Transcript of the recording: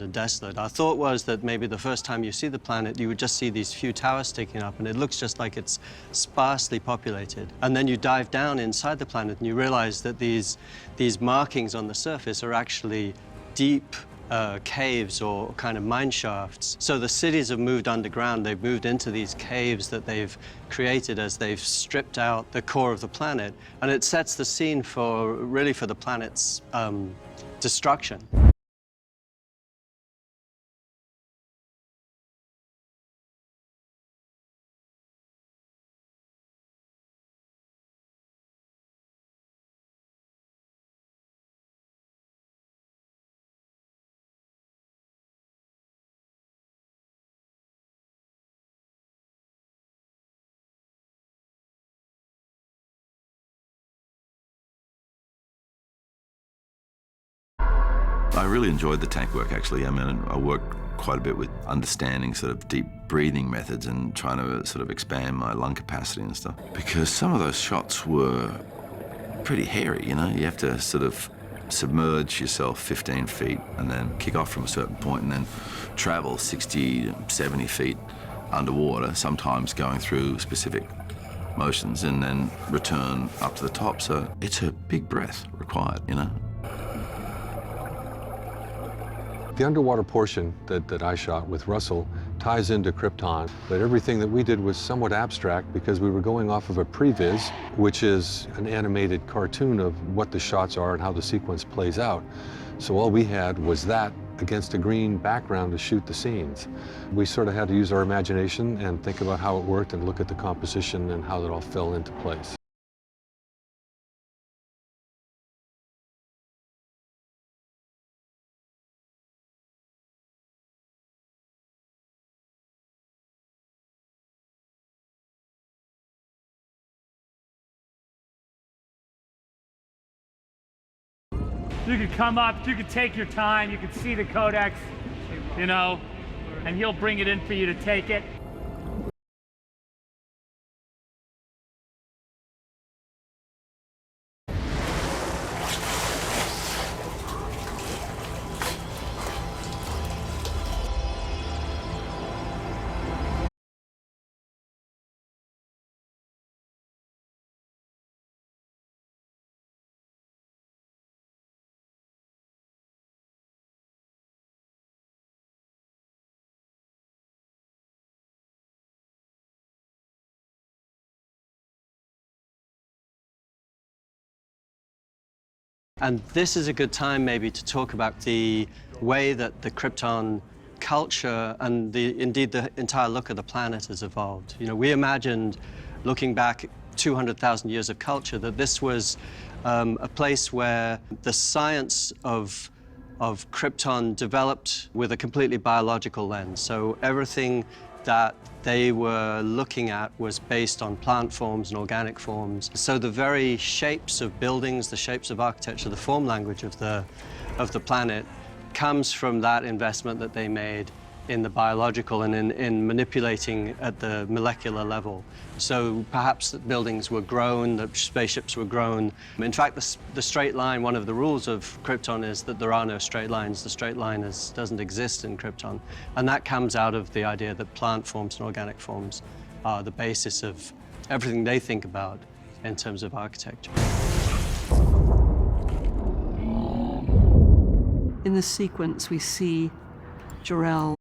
and desolate. Our thought was that maybe the first time you see the planet, you would just see these few towers sticking up, and it looks just like it's sparsely populated. And then you dive down inside the planet, and you realize that these markings on the surface are actually deep caves or kind of mine shafts. So the cities have moved underground. They've moved into these caves that they've created as they've stripped out the core of the planet. And it sets the scene for, really, for the planet's destruction. I really enjoyed the tank work, actually. I mean, I worked quite a bit with understanding sort of deep breathing methods and trying to sort of expand my lung capacity and stuff. Because some of those shots were pretty hairy, you know? You have to sort of submerge yourself 15 feet and then kick off from a certain point and then travel 60, 70 feet underwater, sometimes going through specific motions, and then return up to the top. So it's a big breath required, you know? The underwater portion that I shot with Russell ties into Krypton, but everything that we did was somewhat abstract because we were going off of a previs, which is an animated cartoon of what the shots are and how the sequence plays out. So all we had was that against a green background to shoot the scenes. We sort of had to use our imagination and think about how it worked and look at the composition and how it all fell into place. You could come up, you could take your time, you could see the Codex, you know, and he'll bring it in for you to take it. And this is a good time maybe to talk about the way that the Krypton culture and indeed the entire look of the planet has evolved. You know, we imagined, looking back 200,000 years of culture, that this was a place where the science of Krypton developed with a completely biological lens. So everything that they were looking at was based on plant forms and organic forms. So the very shapes of buildings, the shapes of architecture, the form language of the planet comes from that investment that they made in the biological and in manipulating at the molecular level. So perhaps the buildings were grown, the spaceships were grown. In fact, the straight line, one of the rules of Krypton is that there are no straight lines. The straight line doesn't exist in Krypton. And that comes out of the idea that plant forms and organic forms are the basis of everything they think about in terms of architecture. In this sequence, we see Jor-El